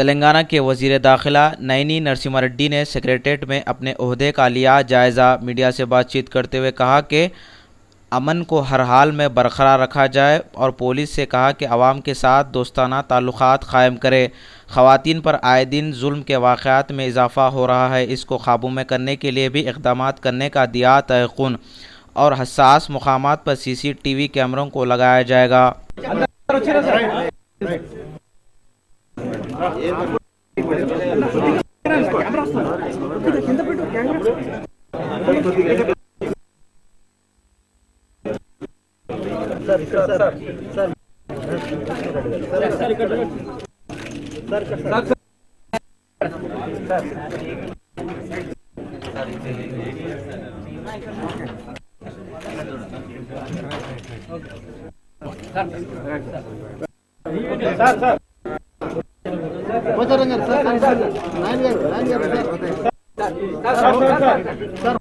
तेलंगाना के वज़ीर दाखिला नयनी नरसिम्हा रेड्डी ने सेक्रेटेरिएट में अपने ओहदे का लिया जायज़ा। मीडिया से बातचीत करते हुए कहा कि अमन को हर हाल में बरकरार रखा जाए और पुलिस से कहा कि आवाम के साथ दोस्ताना ताल्लुकात क़ायम करे। ख़वातीन पर आए दिन जुल्म के वाक़यात में इजाफ़ा हो रहा है, इसको काबू में करने के लिए भी इक़दामात करने का दिया तयक़ुन और हसास मुकामात पर CCTV कैमरों को लगाया जाएगा। सर